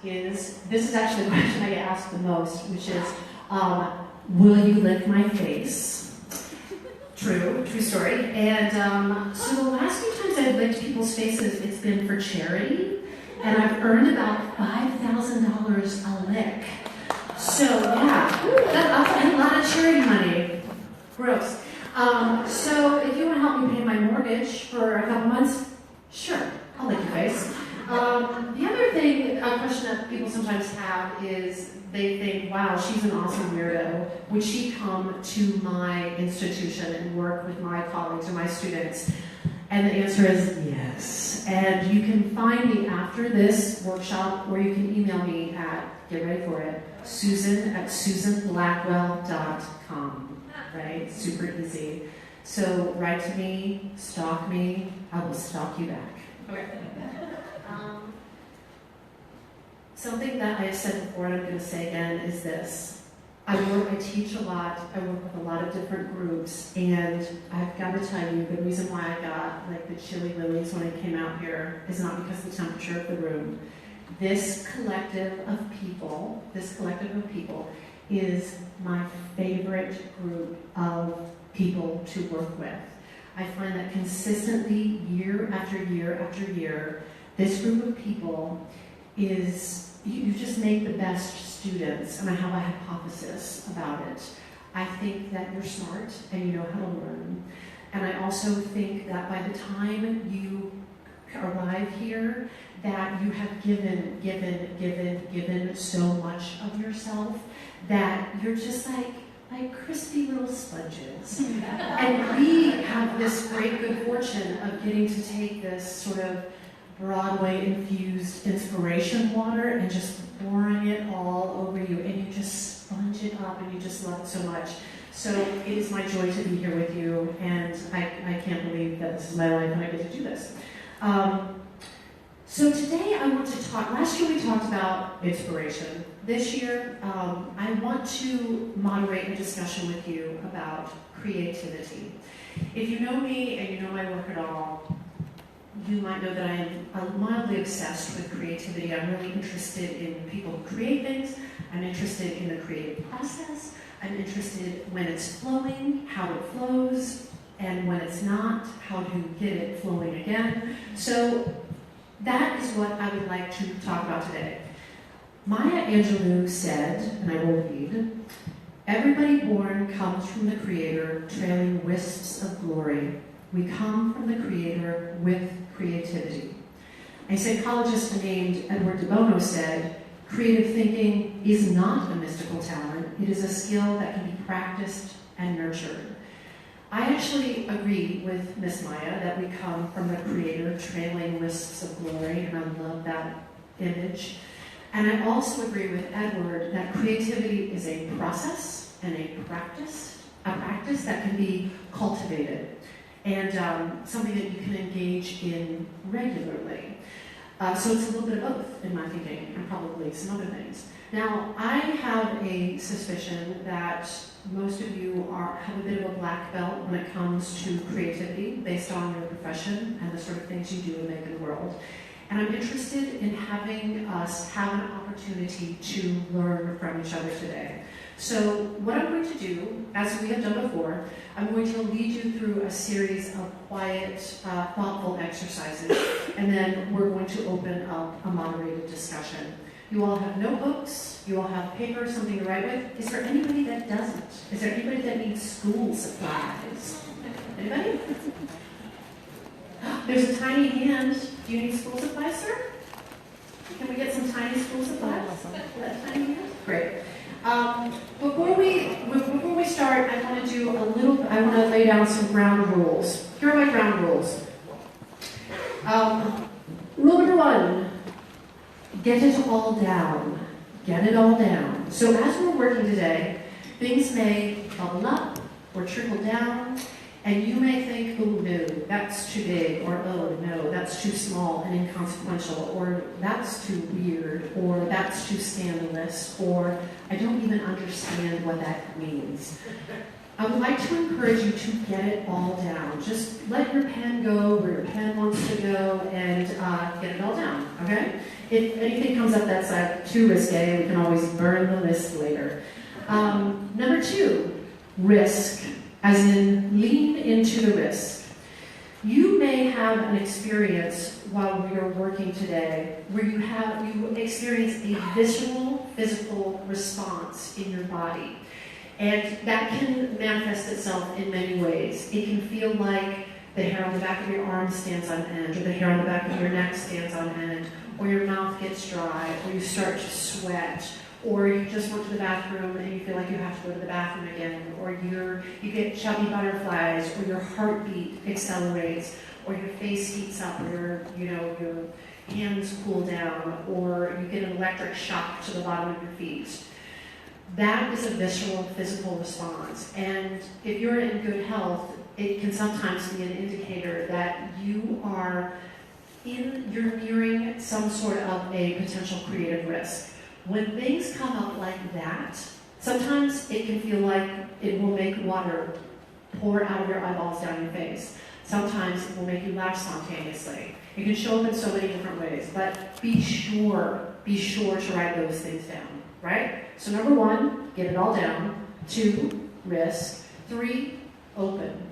is, this is actually the question I get asked the most, which is, will you lick my face? True story. And so the last few times I've licked people's faces, it's been for charity, and I've earned about $5,000 a lick. So yeah, that's a lot of charity money. Gross. So if you want to help me pay my mortgage for a couple months, sure, I'll lick your face. The other thing, a question that people sometimes have is they think, wow, she's an awesome weirdo. Would she come to my institution and work with my colleagues or my students? And the answer is yes. And you can find me after this workshop, or you can email me at, get ready for it, susan@susanblackwell.com. Right? Super easy. So write to me, stalk me, I will stalk you back. Okay. Something that I've said before and I'm going to say again is this. I teach a lot, I work with a lot of different groups, and I've got to tell you, the reason why I got like the chilly willies when I came out here is not because of the temperature of the room. This collective of people is my favorite group of people to work with. I find that consistently, year after year after year, this group of people is, you just make the best students, and I have a hypothesis about it. I think that you're smart and you know how to learn. And I also think that by the time you arrive here, that you have given so much of yourself that you're just like crispy little sponges. And we have this great good fortune of getting to take this sort of Broadway-infused inspiration water and just pouring it all over you, and you just sponge it up, and you just love it so much. So it is my joy to be here with you, and I can't believe that this is my life and I get to do this. So today I want to talk, last year we talked about inspiration. This year I want to moderate a discussion with you about creativity. If you know me and you know my work at all, you might know that I am mildly obsessed with creativity. I'm really interested in people who create things. I'm interested in the creative process. I'm interested when it's flowing, how it flows, and when it's not, how to get it flowing again. So that is what I would like to talk about today. Maya Angelou said, and I will read, "Everybody born comes from the Creator, trailing wisps of glory. We come from the Creator with creativity." A psychologist named Edward de Bono said, "Creative thinking is not a mystical talent. It is a skill that can be practiced and nurtured." I actually agree with Miss Maya that we come from the Creator, trailing wisps of glory, and I love that image. And I also agree with Edward that creativity is a process and a practice that can be cultivated, and something that you can engage in regularly. So it's a little bit of both in my thinking, and probably some other things. Now, I have a suspicion that most of you have a bit of a black belt when it comes to creativity based on your profession and the sort of things you do and make in the world. And I'm interested in having us have an opportunity to learn from each other today. So what I'm going to do, as we have done before, I'm going to lead you through a series of quiet, thoughtful exercises, and then we're going to open up a moderated discussion. You all have notebooks, you all have paper, something to write with. Is there anybody that doesn't? Is there anybody that needs school supplies? Anybody? There's a tiny hand. Do you need school supplies, sir? Can we get some tiny school supplies? That tiny hand? Great. Before we start, I want to lay down some ground rules. Here are my ground rules. Rule number 1, get it all down. Get it all down. So as we're working today, things may bubble up or trickle down, and you may think, oh no, that's too big, or oh no, that's too small and inconsequential, or that's too weird, or that's too scandalous, or I don't even understand what that means. I would like to encourage you to get it all down. Just let your pen go where your pen wants to go and get it all down, okay? If anything comes up that's too risque, we can always burn the list later. Number 2, risk, as in lean into the risk. You may have an experience while we are working today where you experience a visceral physical response in your body. And that can manifest itself in many ways. It can feel like the hair on the back of your arm stands on end, or the hair on the back of your neck stands on end, or your mouth gets dry, or you start to sweat, or you just went to the bathroom and you feel like you have to go to the bathroom again, or you get chubby butterflies, or your heartbeat accelerates, or your face heats up, or your hands cool down, or you get an electric shock to the bottom of your feet. That is a visceral physical response, and if you're in good health, it can sometimes be an indicator that you're nearing some sort of a potential creative risk. When things come up like that, sometimes it can feel like it will make water pour out of your eyeballs down your face. Sometimes it will make you laugh spontaneously. It can show up in so many different ways, but be sure to write those things down, right? So number 1, get it all down. 2, risk. 3, open.